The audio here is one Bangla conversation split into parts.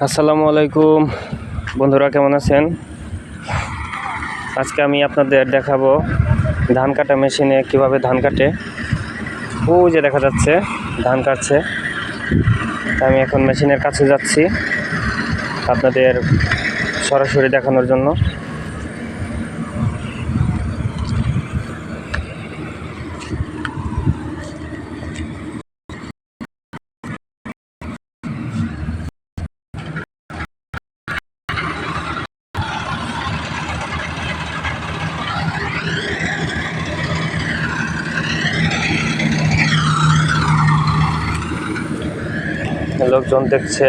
আসসালামু আলাইকুম বন্ধুরা, কেমন আছেন? আজকে আমি আপনাদের দেখাবো ধান কাটা মেশিনে কিভাবে ধান কাটে। ও যে দেখা যাচ্ছে ধান কাটছে। আমি এখন মেশিনের কাছে যাচ্ছি আপনাদের সরাসরি দেখানোর জন্য। লোকজন দেখছে।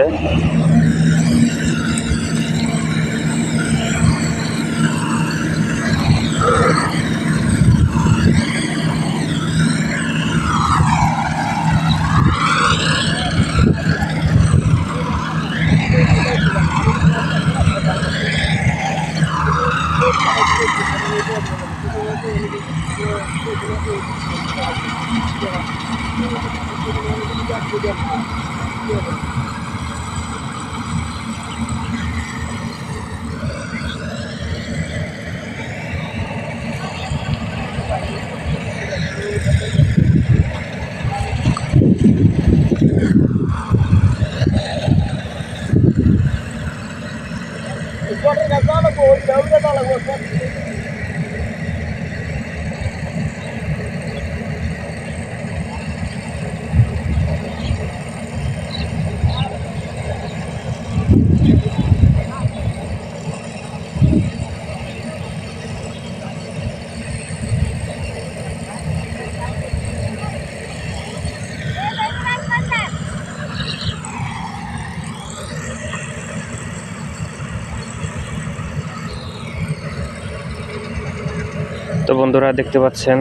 তো বন্ধুরা, দেখতে পাচ্ছেন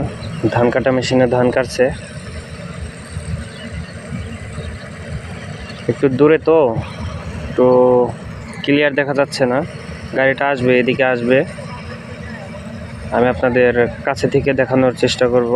ধান কাটা মেশিনে ধান কাটছে। একটু দূরে তো ক্লিয়ার দেখা যাচ্ছে না। গাড়িটা আসবে, এদিকে আসবে। আমি আপনাদের কাছে থেকে দেখানোর চেষ্টা করব।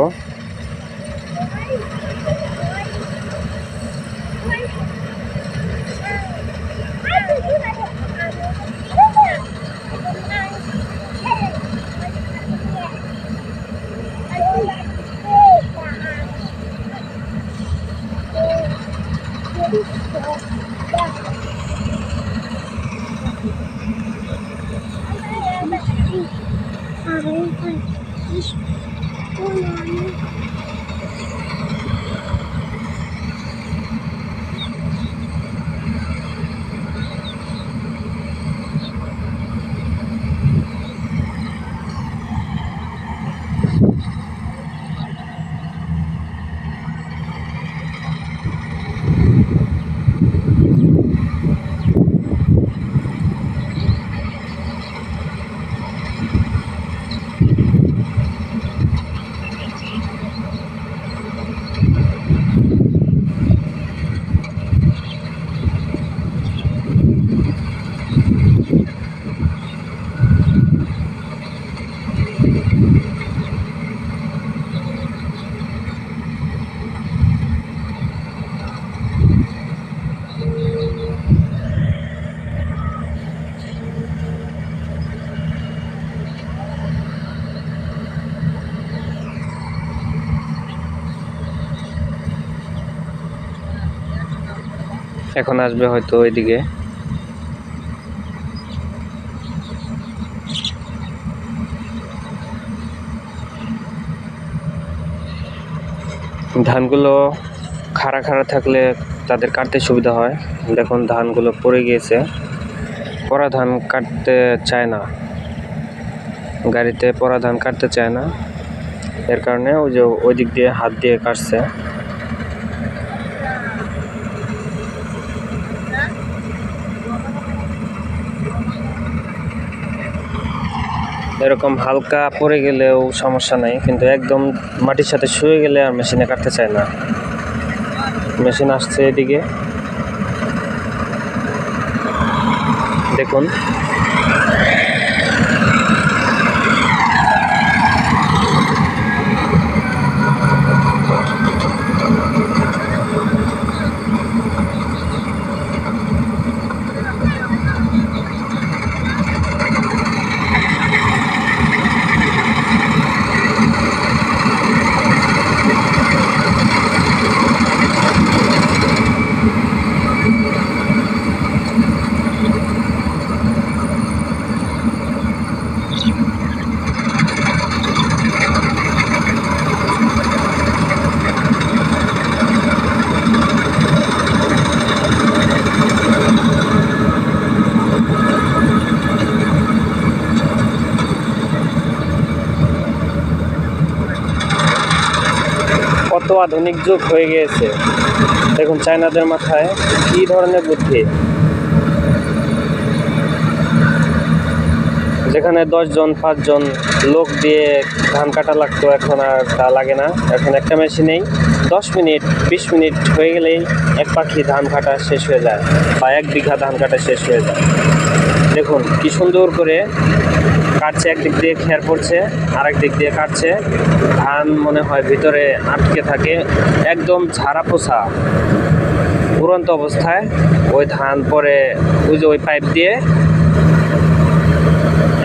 এখন আসবে হয়তো ওইদিকে। ধানগুলো খাড়া খাড়া থাকলে তাদের কাটতে সুবিধা হয়। দেখুন ধানগুলো পড়ে গিয়েছে। পরা ধান কাটতে চায় না, গাড়িতে পরা ধান কাটতে চায় না। এর কারণে ওই যে ওই দিক দিয়ে হাত দিয়ে কাটছে। এরকম হালকা পড়ে গেলেও সমস্যা নাই, কিন্তু একদম মাটির সাথে শুয়ে গেলে আর মেশিনে কাটতে চায় না। মেশিন আসছে এদিকে, দেখুন। আধুনিক যুগ হয়ে গিয়েছে। দেখুন চায়নাদের মাথায় কি ধরনের বুদ্ধি। যেখানে 10 জন 5 জন লোক দিয়ে ধান কাটা লাগতো, এখন আর তা লাগে না। এখন একটা মেশিনেই 10 মিনিট 20 মিনিট হয়ে গেলেই এক পাখি ধান কাটা শেষ হয়ে যায়, বা 1 বিঘা ধান কাটা শেষ হয়ে যায়। দেখুন কি সুন্দর করে কাটছে, একদিক দিয়ে খের পড়ছে, আরেক দিক দিয়ে কাটছে। ধান মনে হয় ভিতরে আটকে থাকে, একদম ঝাড়া পোছা উড়ন্ত অবস্থায় ওই ধান পরে ওই যে ওই পাইপ দিয়ে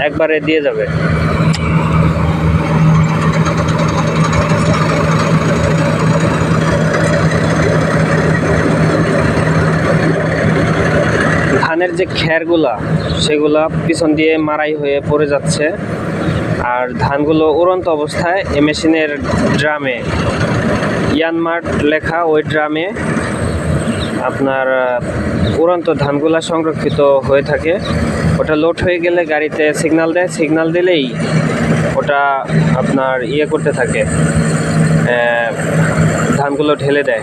একবারে দিয়ে যাবে। ধানের যে খেরগুলা সেগুলা পিছন দিয়ে মারাই হয়ে পড়ে যাচ্ছে, আর ধানগুলো উড়ন্ত অবস্থায় এই মেশিনের ড্রামে, ইয়ানমার্ট লেখা ওই ড্রামে আপনার উড়ন্ত ধানগুলা সংরক্ষিত হয়ে থাকে। ওটা লোড হয়ে গেলে গাড়িতে সিগন্যাল দেয়, সিগন্যাল দিলেই ওটা আপনার করতে থাকে, ধানগুলো ঢেলে দেয়।